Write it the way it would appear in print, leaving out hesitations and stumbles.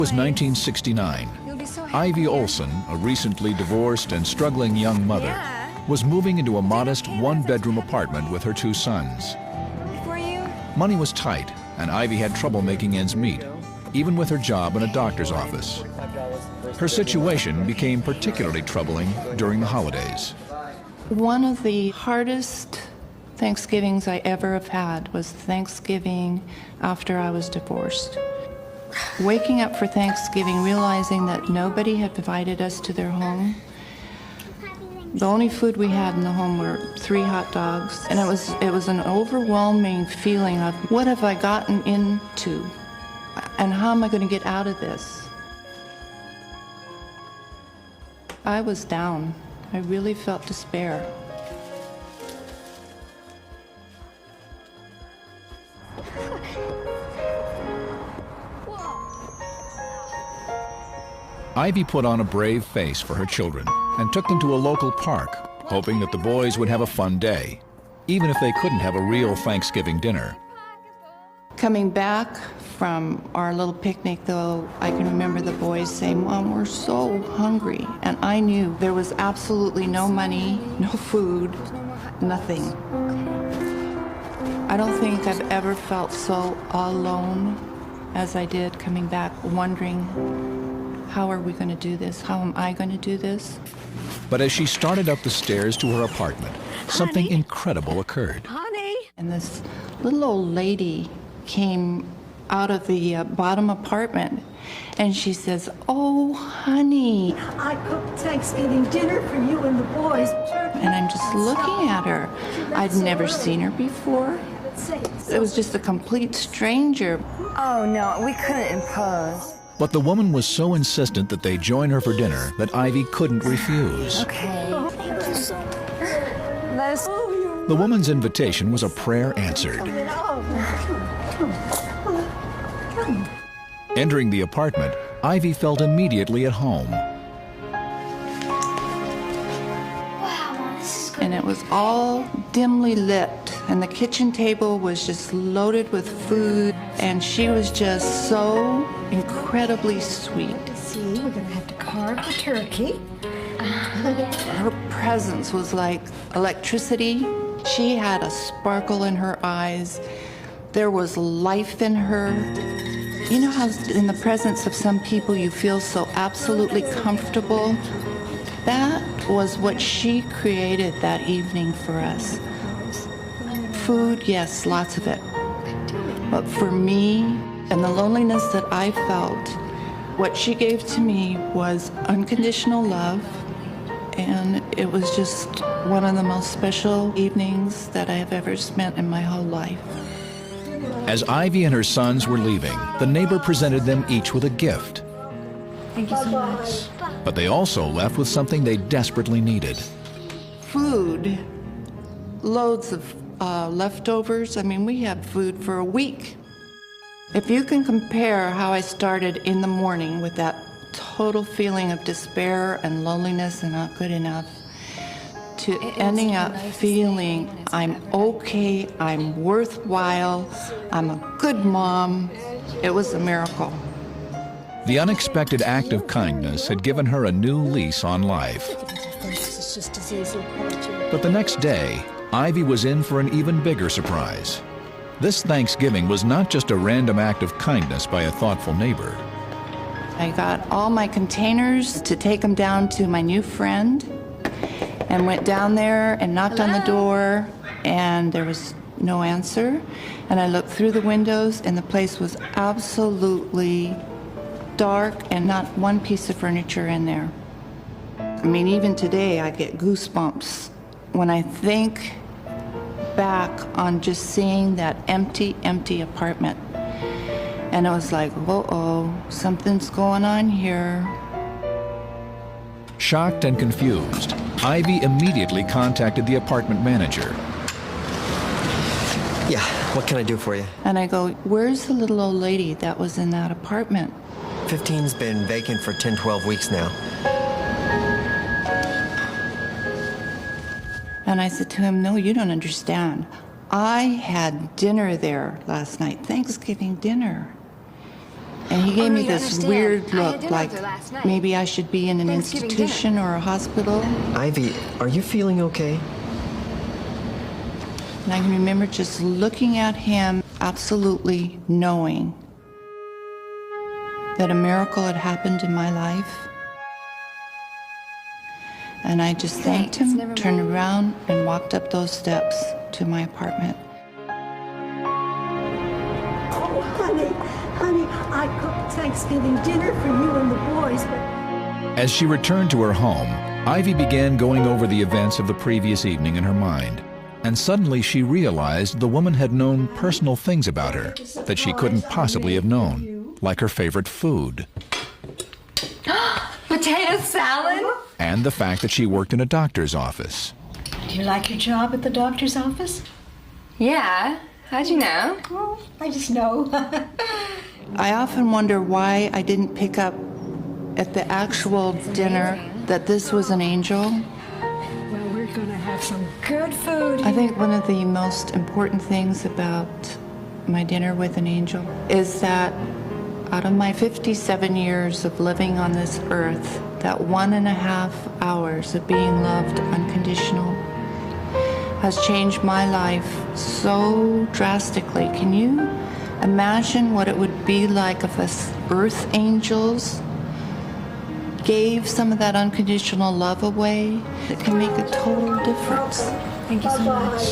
It was 1969. Ivy Olson, a recently divorced and struggling young mother, was moving into a modest one-bedroom apartment with her two sons. Money was tight, and Ivy had trouble making ends meet, even with her job in a doctor's office. Her situation became particularly troubling during the holidays. One of the hardest Thanksgivings I ever have had was Thanksgiving after I was divorced. Waking up for Thanksgiving, realizing that nobody had invited us to their home. The only food we had in the home were 3 hot dogs, and it was an overwhelming feeling of what have I gotten into, and how am I going to get out of this? I was down. I really felt despair. Ivy put on a brave face for her children and took them to a local park, hoping that the boys would have a fun day, even if they couldn't have a real Thanksgiving dinner. Coming back from our little picnic, though, I can remember the boys saying, "Mom, we're so hungry." And I knew there was absolutely no money, no food, nothing. I don't think I've ever felt so alone as I did coming back, wondering, how are we going to do this? How am I going to do this? But as she started up the stairs to her apartment, something incredible occurred. Honey! And this little old lady came out of the bottom apartment, and she says, "Oh, honey." I cooked Thanksgiving dinner for you and the boys. And I'm just looking at her. I'd never seen her before. It was just a complete stranger. Oh, no, we couldn't impose. But the woman was so insistent that they join her for dinner that Ivy couldn't refuse. Okay. Thank you so much. The woman's invitation was a prayer answered. Entering the apartment, Ivy felt immediately at home. And it was all dimly lit, and the kitchen table was just loaded with food, and she was just so incredibly sweet. See, we're gonna have to carve the turkey. Her presence was like electricity. She had a sparkle in her eyes. There was life in her. You know how in the presence of some people you feel so absolutely comfortable? That was what she created that evening for us. Food, yes, lots of it. But for me, and the loneliness that I felt, what she gave to me was unconditional love, and it was just one of the most special evenings that I have ever spent in my whole life. As Ivy and her sons were leaving, the neighbor presented them each with a gift. Thank you so much. But they also left with something they desperately needed. Food, loads of leftovers. I mean, we had food for a week. If you can compare how I started in the morning with that total feeling of despair and loneliness and not good enough, to ending up feeling I'm okay, I'm worthwhile, I'm a good mom, it was a miracle. The unexpected act of kindness had given her a new lease on life. But the next day, Ivy was in for an even bigger surprise. This Thanksgiving was not just a random act of kindness by a thoughtful neighbor. I got all my containers to take them down to my new friend, and went down there and knocked on the door, and there was no answer. And I looked through the windows, and the place was absolutely dark and not one piece of furniture in there. I mean, even today I get goosebumps when I think back on just seeing that empty apartment. And it was like, whoa, something's going on here. Shocked and confused, Ivy immediately contacted the apartment manager. Yeah, what can I do for you? And I go, where's the little old lady that was in that apartment? 15's been vacant for 10, 12 weeks now. And I said to him, no, you don't understand. I had dinner there last night, Thanksgiving dinner. And he gave me you this understand. weird I had look, dinner like with her last night. maybe I should be in an Thanksgiving institution or a hospital. Ivy, are you feeling okay? And I can remember just looking at him, absolutely knowing that a miracle had happened in my life. And I just thanked Thanks, him, never turned mind. around, and walked up those steps to my apartment. Oh, honey, I cooked Thanksgiving dinner for you and the boys, but As she returned to her home, Ivy began going over the events of the previous evening in her mind. And suddenly she realized the woman had known personal things about her that she couldn't possibly have known, like her favorite food, Potato salad? and the fact that she worked in a doctor's office. do you like your job at the doctor's office? Yeah. How'd you know? Oh, I just know. I often wonder why I didn't pick up at the actual dinner that this was an angel. Well, we're gonna have some good food. I think one of the most important things about my dinner with an angel is that out of my 57 years of living on this earth, that 1.5 hours of being loved unconditional has changed my life so drastically. Can you imagine what it would be like if us earth angels gave some of that unconditional love away? It can make a total difference. Thank you so much.